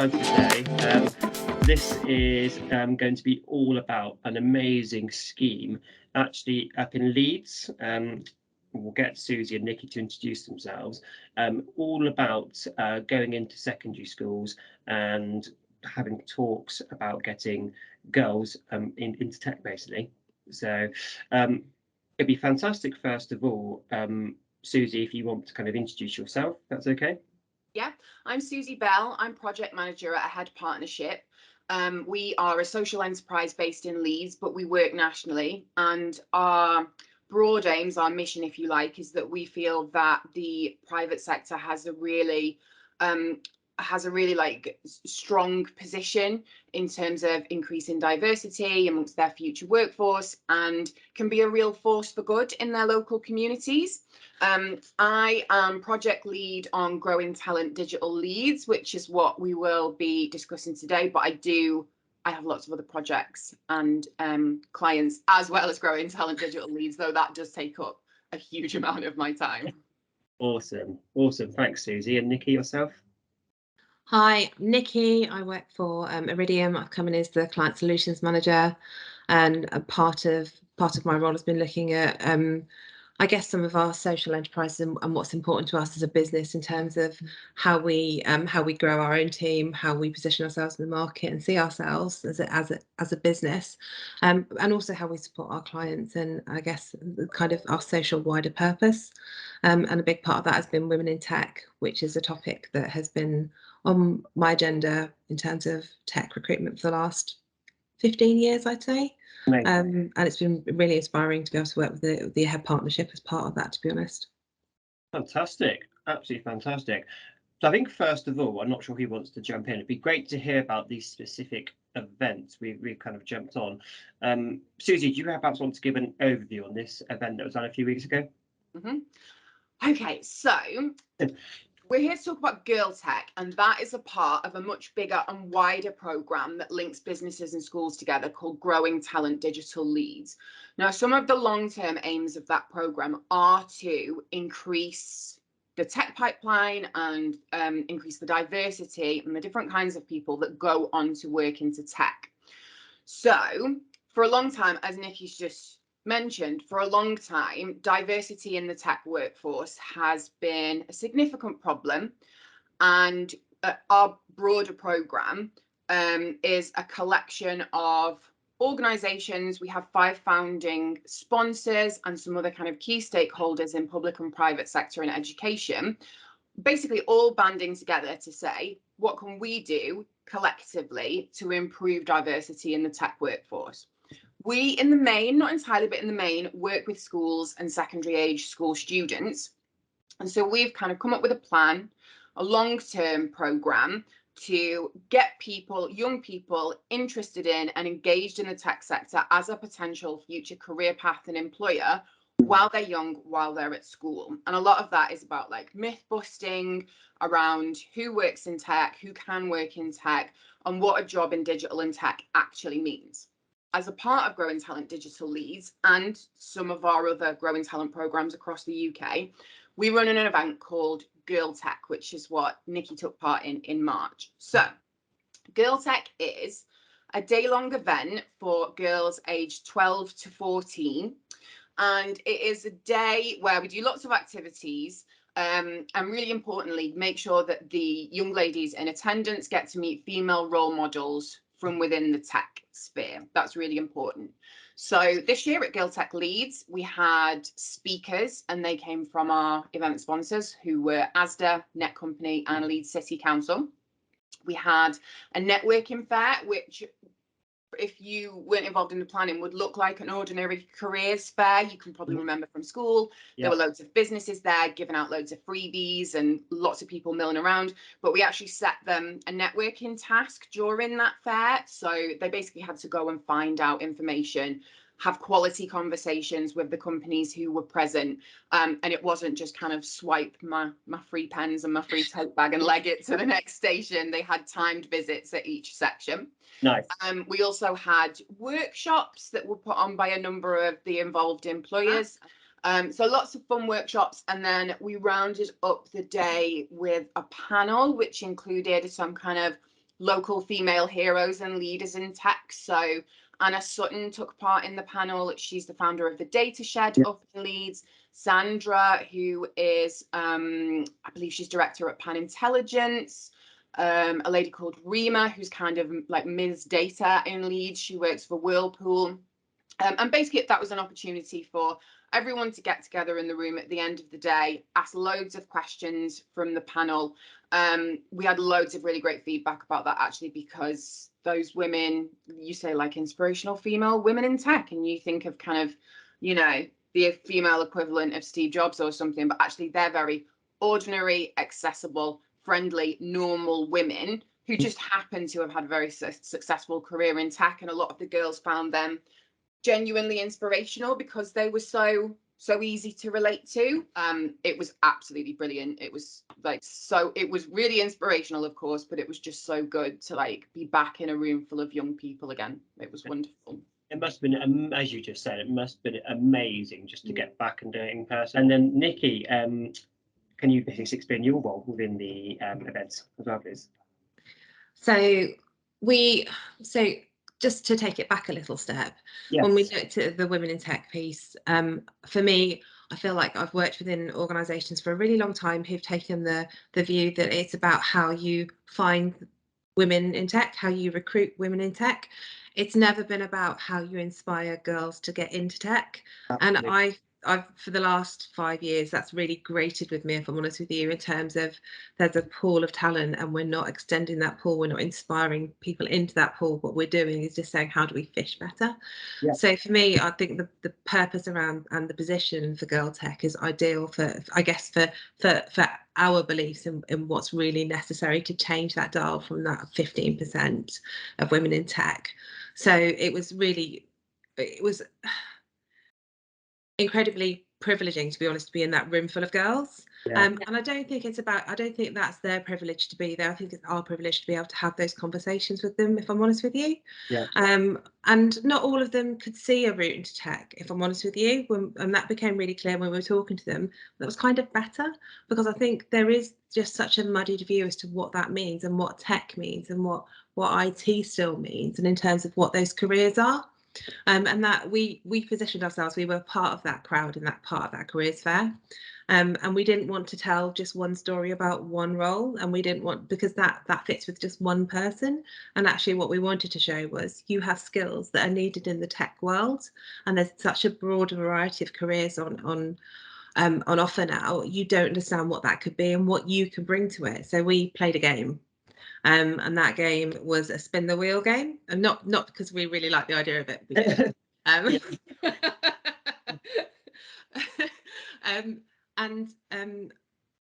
time for today. This is going to be all about an amazing scheme actually up in Leeds. We'll get Suzie and Nicky to introduce themselves. All about going into secondary schools and having talks about getting girls into tech, basically. So it'd be fantastic, first of all, Suzie, if you want to kind of introduce yourself, that's okay. Yeah, I'm Suzie Bell. I'm project manager at Ahead Partnership. We are a social enterprise based in Leeds, but we work nationally. And our broad aims, our mission, if you like, is that we feel that the private sector has a really strong position in terms of increasing diversity amongst their future workforce and can be a real force for good in their local communities. I am project lead on Growing Talent Digital Leads, which is what we will be discussing today, but I have lots of other projects and clients as well as Growing Talent Digital Leads, though that does take up a huge amount of my time. Awesome. Thanks, Suzie. And Nicky, yourself? Hi, I'm Nicky. I work for Iridium. I've come in as the client solutions manager, and a part of my role has been looking at I guess some of our social enterprises and what's important to us as a business in terms of how we grow our own team, how we position ourselves in the market and see ourselves as a business, and also how we support our clients and I guess kind of our social wider purpose. And a big part of that has been women in tech, which is a topic that has been on my agenda in terms of tech recruitment for the last 15 years, I'd say. And it's been really inspiring to be able to work with the Ahead Partnership as part of that, to be honest. Fantastic, absolutely fantastic. So I think first of all, I'm not sure who wants to jump in. It'd be great to hear about these specific events we've kind of jumped on. Suzie, do you perhaps want to give an overview on this event that was done a few weeks ago? Okay, so we're here to talk about Girl Tech, and that is a part of a much bigger and wider programme that links businesses and schools together called Growing Talent Digital Leads. Now, some of the long-term aims of that programme are to increase the tech pipeline and increase the diversity and the different kinds of people that go on to work into tech. So, for a long time, as Nicky's just mentioned, for a long time, diversity in the tech workforce has been a significant problem, and our broader programme is a collection of organisations. We have 5 founding sponsors and some other kind of key stakeholders in public and private sector and education, basically all banding together to say, what can we do collectively to improve diversity in the tech workforce? We, in the main, not entirely, but in the main, work with schools and secondary age school students. And so we've kind of come up with a plan, a long-term programme to get people, young people, interested in and engaged in the tech sector as a potential future career path and employer while they're young, while they're at school. And a lot of that is about like myth busting around who works in tech, who can work in tech, and what a job in digital and tech actually means. As a part of Growing Talent Digital Leads and some of our other Growing Talent programs across the UK, we run an event called Girl Tech, which is what Nicky took part in March. So Girl Tech is a day-long event for girls aged 12 to 14. And it is a day where we do lots of activities and really importantly, make sure that the young ladies in attendance get to meet female role models from within the tech sphere. That's really important. So this year at Girl Tech Leeds, we had speakers and they came from our event sponsors who were Asda, Netcompany and Leeds City Council. We had a networking fair, which if you weren't involved in the planning would look like an ordinary careers fair. You can probably remember from school. There were loads of businesses there giving out loads of freebies and lots of people milling around, but we actually set them a networking task during that fair. So they basically had to go and find out information, have quality conversations with the companies who were present, and it wasn't just kind of swipe my free pens and my free tote bag and leg it to the next station. They had timed visits at each section. Nice. We also had workshops that were put on by a number of the involved employers. So lots of fun workshops. And then we rounded up the day with a panel, which included some kind of local female heroes and leaders in tech. So Anna Sutton took part in the panel. She's the founder of the Data Shed up in Leeds. Sandra, who is, I believe she's director at Pan Intelligence. A lady called Rima, who's kind of like Ms. Data in Leeds. She works for Whirlpool. And basically that was an opportunity for everyone to get together in the room at the end of the day, ask loads of questions from the panel. We had loads of really great feedback about that, actually, because those women, you say like inspirational female women in tech, and you think of kind of, you know, the female equivalent of Steve Jobs or something, but actually they're very ordinary, accessible, friendly, normal women who just happen to have had a very successful career in tech. And a lot of the girls found them genuinely inspirational because they were so easy to relate to. It was absolutely brilliant. It was like, so it was really inspirational, of course, but it was just so good to like be back in a room full of young people again. It was wonderful. It must have been, as you just said, it must have been amazing just to get back and do it in person. And then Nicky, can you please explain your role within the events as well, please? So just to take it back a little step, yes. When we looked at the Women in Tech piece, for me, I feel like I've worked within organisations for a really long time who've taken the view that it's about how you find women in tech, how you recruit women in tech. It's never been about how you inspire girls to get into tech. Absolutely. And I've for the last 5 years, that's really grated with me, if I'm honest with you, in terms of there's a pool of talent and we're not extending that pool, we're not inspiring people into that pool. What we're doing is just saying, how do we fish better? Yeah. So for me, I think the purpose around and the position for Girl Tech is ideal for, I guess, for our beliefs in what's really necessary to change that dial from that 15% of women in tech. So it was incredibly privileging, to be honest, to be in that room full of girls. Yeah. And I don't think that's their privilege to be there. I think it's our privilege to be able to have those conversations with them, if I'm honest with you. Yeah. And not all of them could see a route into tech, if I'm honest with you. And that became really clear when we were talking to them. That was kind of better, because I think there is just such a muddied view as to what that means and what tech means and what IT still means, and in terms of what those careers are. And that we positioned ourselves, we were part of that crowd in that part of that careers fair. And we didn't want to tell just one story about one role, and we didn't want, because that fits with just one person. And actually what we wanted to show was you have skills that are needed in the tech world, and there's such a broad variety of careers on offer now. You don't understand what that could be and what you can bring to it. So we played a game. And that game was a spin the wheel game, and not because we really like the idea of it. We did.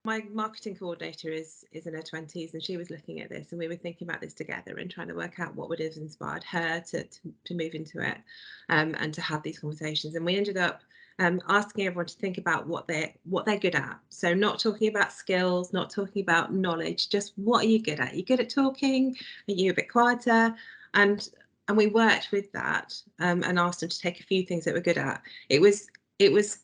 My marketing coordinator is in her 20s, and she was looking at this, and we were thinking about this together and trying to work out what would have inspired her to move into it, and to have these conversations. And we ended up asking everyone to think about what they're good at. So not talking about skills, not talking about knowledge, just what are you good at? Are you good at talking? Are you a bit quieter? And we worked with that, and asked them to take a few things that we're good at. It was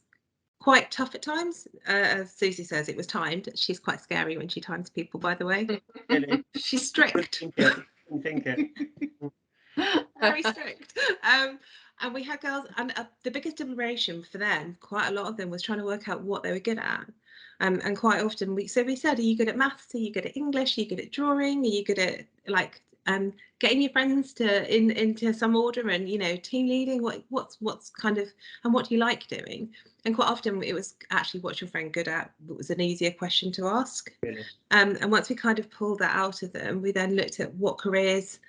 quite tough at times. As Suzie says, it was timed. She's quite scary when she times people, by the way. Really? She's strict. Think it. Very strict. And we had girls, and the biggest admiration for them, quite a lot of them, was trying to work out what they were good at. And quite often we said, are you good at maths? Are you good at English? Are you good at drawing? Are you good at getting your friends into some order, and team leading? What's kind of, and what do you like doing? And quite often it was actually, what's your friend good at? It was an easier question to ask. Really? And once we kind of pulled that out of them, we then looked at what careers,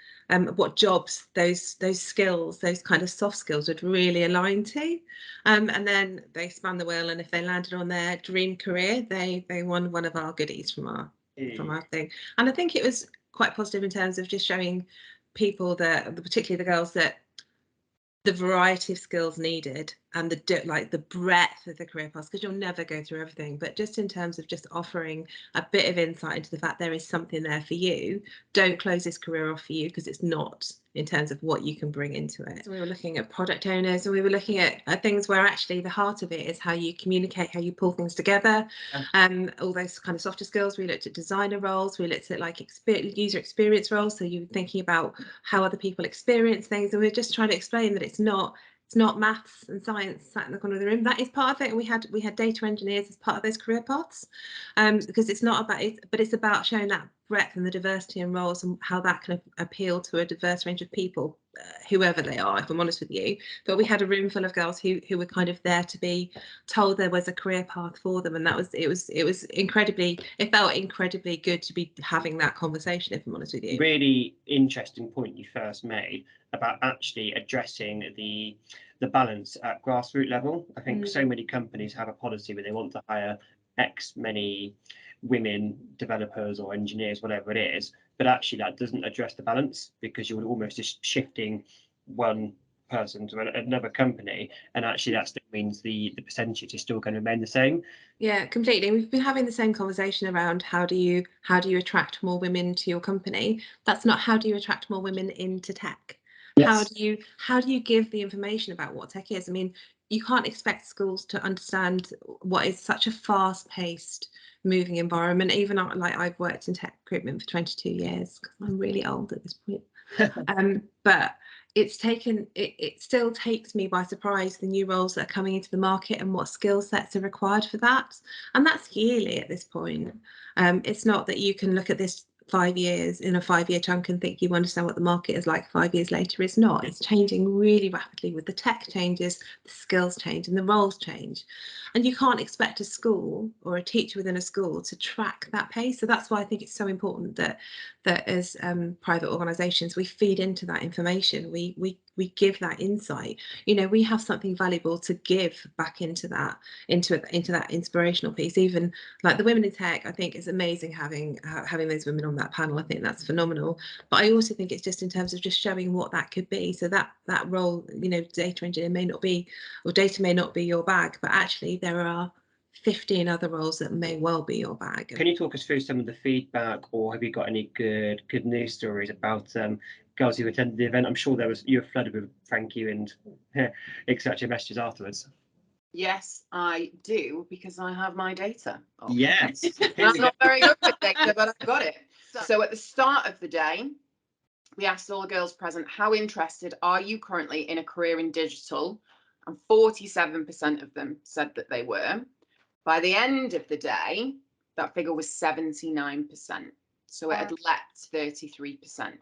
what jobs those skills, those kind of soft skills would really align to. And then they spun the wheel, and if they landed on their dream career, they won one of our goodies from our thing. And I think it was quite positive in terms of just showing people that, particularly the girls, that the variety of skills needed and the breadth of the career paths, because you'll never go through everything, but just in terms of just offering a bit of insight into the fact there is something there for you. Don't close this career off for you because it's not in terms of what you can bring into it. So we were looking at product owners, and we were looking at things where actually the heart of it is how you communicate, how you pull things together, all those kind of softer skills. We looked at designer roles, we looked at like user experience roles, so you're thinking about how other people experience things, and we're just trying to explain that it's not maths and science sat in the corner of the room. That is part of it, and we had data engineers as part of those career paths, because it's not about it, but it's about showing that breadth and the diversity in roles and how that can appeal to a diverse range of people, whoever they are, if I'm honest with you. But we had a room full of girls who were kind of there to be told there was a career path for them, and it felt incredibly good to be having that conversation, if I'm honest with you. Really interesting point you first made about actually addressing the balance at grassroots level. I think so many companies have a policy where they want to hire X many women developers or engineers, whatever it is, but actually that doesn't address the balance, because you're almost just shifting one person to another company, and actually that still means the percentage is still going to remain the same. Yeah, completely. We've been having the same conversation around how do you attract more women to your company. That's not how do you attract more women into tech. Yes. How do you give the information about what tech is? I mean, you can't expect schools to understand what is such a fast-paced, moving environment. Even like I've worked in tech recruitment for 22 years, because I'm really old at this point. But it still takes me by surprise, the new roles that are coming into the market and what skill sets are required for that. And that's yearly at this point. It's not that you can look at this 5 years in a 5-year chunk and think you understand what the market is like 5 years later. It's not. It's changing really rapidly. With the tech changes, the skills change and the roles change. And you can't expect a school or a teacher within a school to track that pace. So that's why I think it's so important that as private organisations, we feed into that information. We give that insight. You know, we have something valuable to give back into that inspirational piece. Even like the women in tech, I think it's amazing having those women on that panel. I think that's phenomenal. But I also think it's just in terms of just showing what that could be. So that role, you know, data engineer may not be, or data may not be your bag, but actually there are 15 other roles that may well be your bag. Can you talk us through some of the feedback, or have you got any good news stories about girls who attended the event? I'm sure you were flooded with thank you and etc. messages afterwards. Yes, I do, because I have my data. Yes. I'm not very good with data, but I've got it. So at the start of the day, we asked all the girls present, how interested are you currently in a career in digital? And 47% of them said that they were. By the end of the day, that figure was 79%. So it had leapt 33%.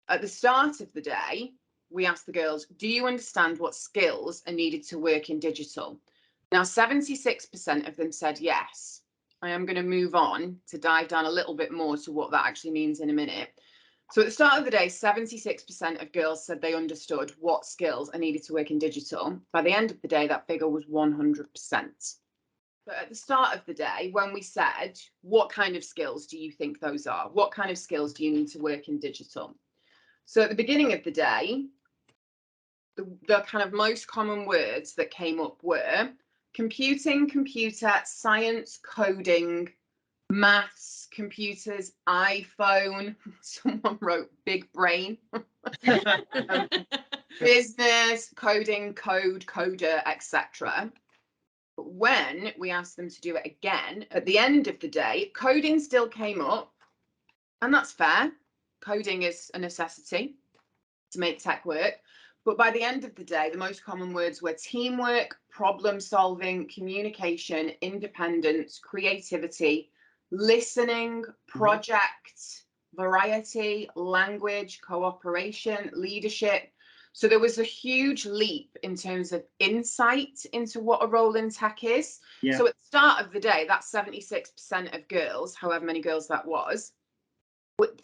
At the start of the day, we asked the girls, do you understand what skills are needed to work in digital? Now, 76% of them said yes. I am going to move on to dive down a little bit more to what that actually means in a minute. So at the start of the day, 76% of girls said they understood what skills are needed to work in digital. By the end of the day, that figure was 100%. But at the start of the day, when we said, what kind of skills do you think those are? What kind of skills do you need to work in digital? So at the beginning of the day, the kind of most common words that came up were computing, computer, science, coding, maths, computers, iPhone. Someone wrote big brain. Business, coding, code, coder, etc. But when we asked them to do it again, at the end of the day, coding still came up, and that's fair. Coding is a necessity to make tech work. But by the end of the day, the most common words were teamwork, problem solving, communication, independence, creativity, listening, project, variety, language, cooperation, leadership. So there was a huge leap in terms of insight into what a role in tech is. Yeah. So at the start of the day, that 76% of girls, however many girls that was,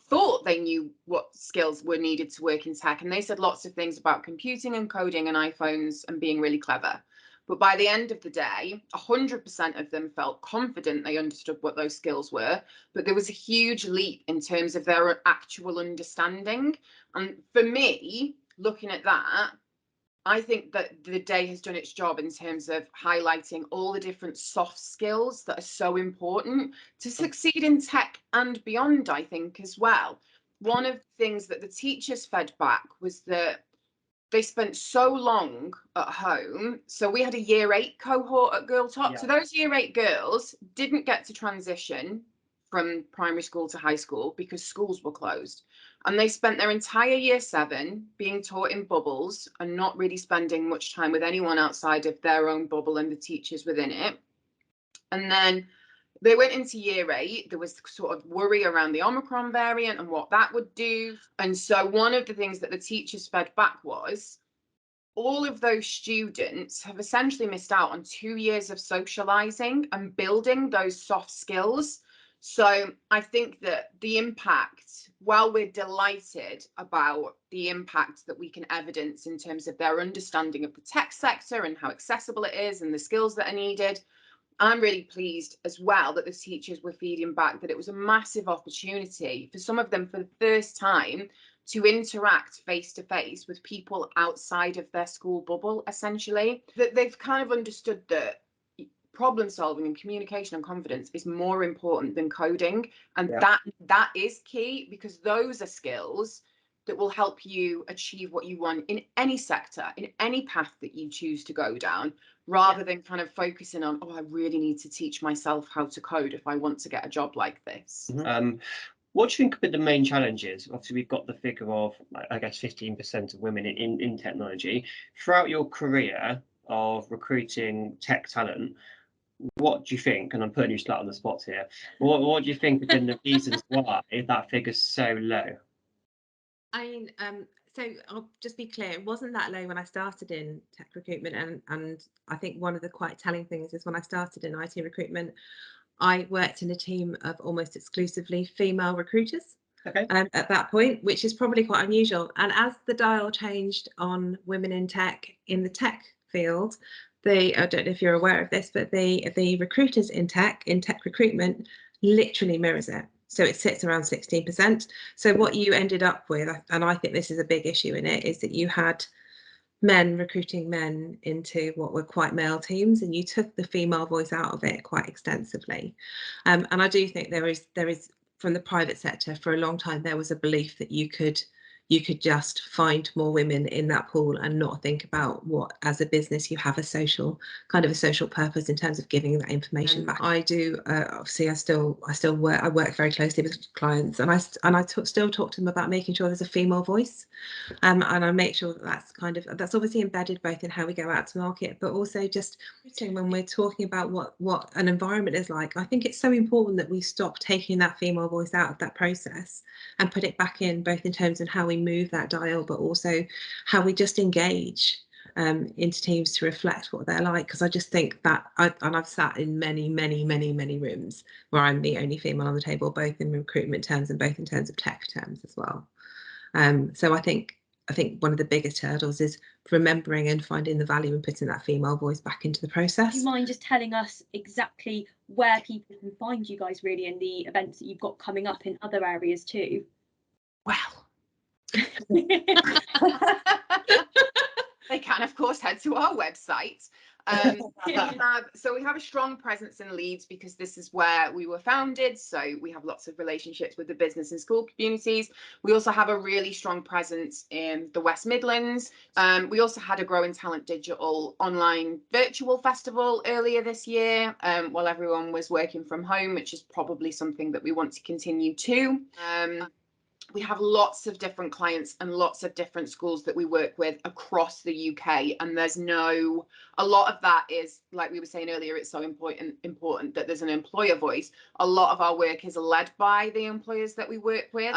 thought they knew what skills were needed to work in tech, and they said lots of things about computing and coding and iPhones and being really clever. But by the end of the day, 100% of them felt confident they understood what those skills were, but there was a huge leap in terms of their actual understanding. And for me, looking at that, I think that the day has done its job in terms of highlighting all the different soft skills that are so important to succeed in tech and beyond, I think, as well. one of the things that the teachers fed back was that they spent so long at home. So we had a year 8 cohort at Girl Top. Yeah. So those year 8 girls didn't get to transition from primary school to high school because schools were closed. And they spent their entire year 7 being taught in bubbles and not really spending much time with anyone outside of their own bubble and the teachers within it. And then they went into year 8. There was sort of worry around the Omicron variant and what that would do. And so one of the things that the teachers fed back was all of those students have essentially missed out on 2 years of socializing and building those soft skills. So I think that the impact, while we're delighted about the impact that we can evidence in terms of their understanding of the tech sector and how accessible it is and the skills that are needed, I'm really pleased as well that the teachers were feeding back that it was a massive opportunity for some of them for the first time to interact face to face with people outside of their school bubble, essentially. That they've kind of understood that problem solving and communication and confidence is more important than coding. And that is key, because those are skills that will help you achieve what you want in any sector, in any path that you choose to go down, rather than kind of focusing on, oh, I really need to teach myself how to code if I want to get a job like this. What do you think have been the main challenges? Obviously, we've got the figure of, I guess, 15% of women in technology. Throughout your career of recruiting tech talent, what do you think, and I'm putting you slightly on the spot here, what do you think have been the reasons why that figure's so low? I mean, so I'll just be clear, it wasn't that low when I started in tech recruitment, and I think one of the quite telling things is when I started in IT recruitment, I worked in a team of almost exclusively female recruiters. Okay. At that point, which is probably quite unusual. And as the dial changed on women in tech, in the tech field, I don't know if you're aware of this, but the recruiters in tech recruitment literally mirrors it. So it sits around 16%. So what you ended up with, and I think this is a big issue in it, is that you had men recruiting men into what were quite male teams, and you took the female voice out of it quite extensively. And I do think there is from the private sector, for a long time there was a belief that you could just find more women in that pool and not think about what, as a business, you have a social purpose in terms of giving that information back. I do obviously I work very closely with clients, and I still talk to them about making sure there's a female voice, and I make sure that's obviously embedded both in how we go out to market, but also just when we're talking about what an environment is like. I think it's so important that we stop taking that female voice out of that process and put it back in, both in terms of how we move that dial, but also how we just engage into teams to reflect what they're like. Because I just think that, I've sat in many rooms where I'm the only female on the table, both in recruitment terms and both in terms of tech terms as well. So I think one of the biggest hurdles is remembering and finding the value in putting that female voice back into the process. Do you mind just telling us exactly where people can find you guys really, and the events that you've got coming up in other areas too? Well, they can, of course, head to our website. We have a strong presence in Leeds because this is where we were founded. So we have lots of relationships with the business and school communities. We also have a really strong presence in the West Midlands. We also had a Growing Talent Digital online virtual festival earlier this year, while everyone was working from home, which is probably something that we want to continue to. We have lots of different clients and lots of different schools that we work with across the UK, and a lot of that is, like we were saying earlier, it's so important that there's an employer voice. A lot of our work is led by the employers that we work with,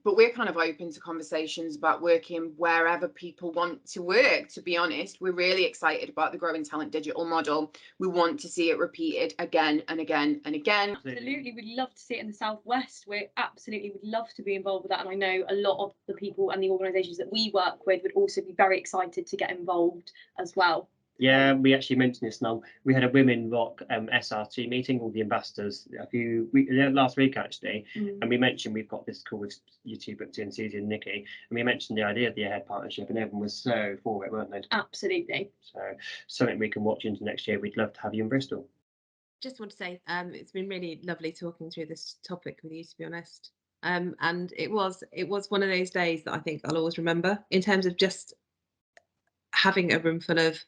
but we're kind of open to conversations about working wherever people want to work. To be honest, we're really excited about the Growing Talent Digital model. We want to see it repeated again and again and again. Absolutely, we'd love to see it in the Southwest. We absolutely would love to be involved with that, and I know a lot of the people and the organisations that we work with would also be very excited to get involved as well. Yeah, we actually mentioned this now. We had a Women Rock SRT meeting, all the ambassadors, last week actually, and we mentioned we've got this call with you two booked in, Suzie and Nicky, and we mentioned the idea of the Ahead partnership, and everyone was so for it, weren't they? Absolutely. So something we can watch into next year. We'd love to have you in Bristol. Just want to say, it's been really lovely talking through this topic with you, to be honest. And it was one of those days that I think I'll always remember, in terms of just having a room full of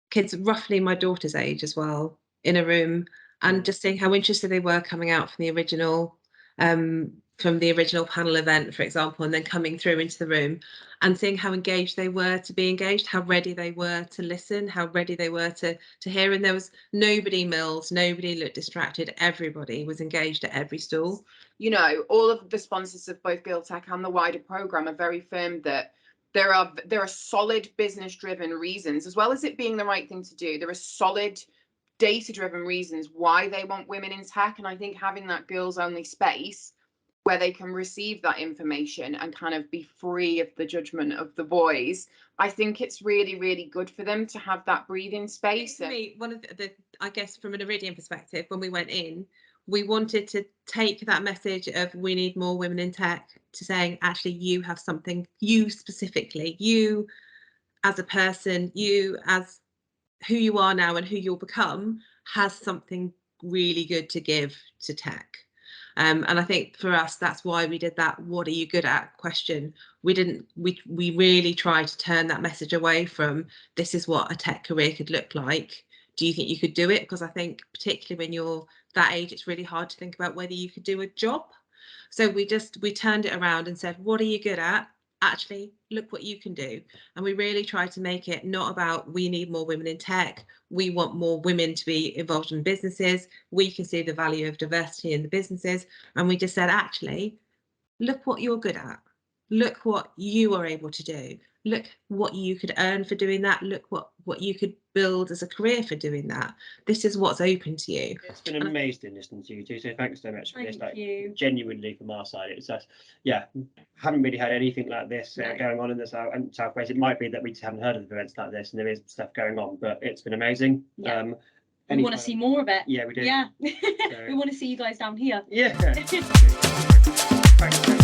kids roughly my daughter's age as well in a room, and just seeing how interested they were coming out from the original panel event, for example, and then coming through into the room and seeing how engaged they were to be engaged, how ready they were to listen, how ready they were to hear. And there was nobody mills, nobody looked distracted, everybody was engaged at every stall. You know, all of the sponsors of both Girl Tech and the wider programme are very firm that there are solid business driven reasons, as well as it being the right thing to do. There are solid data driven reasons why they want women in tech, and I think having that girls only space where they can receive that information and kind of be free of the judgment of the boys, I think it's really, really good for them to have that breathing space. For me, one of the I guess from an Iridium perspective, when we went in, we wanted to take that message of we need more women in tech to saying, actually, you have something, you specifically, you as a person, you as who you are now and who you'll become, has something really good to give to tech. And I think for us, that's why we did that "what are you good at" question. We really tried to turn that message away from this is what a tech career could look like. Do you think you could do it? Because I think particularly when you're that age, it's really hard to think about whether you could do a job. So we turned it around and said, what are you good at? Actually, look what you can do. And we really tried to make it not about we need more women in tech. We want more women to be involved in businesses. We can see the value of diversity in the businesses. And we just said, actually, look what you're good at. Look what you are able to do. Look what you could earn for doing that. Look what you could build as a career for doing that. This is what's open to you. It's been amazing listening to you too. So thanks so much for this. Thank you. Genuinely from our side, it's just haven't really had anything like this going on in the Southwest. It might be that we just haven't heard of events like this, and there is stuff going on, but it's been amazing. Yeah. We want to see more of it. Yeah, we do. Yeah. So, We want to see you guys down here. yeah. Thanks.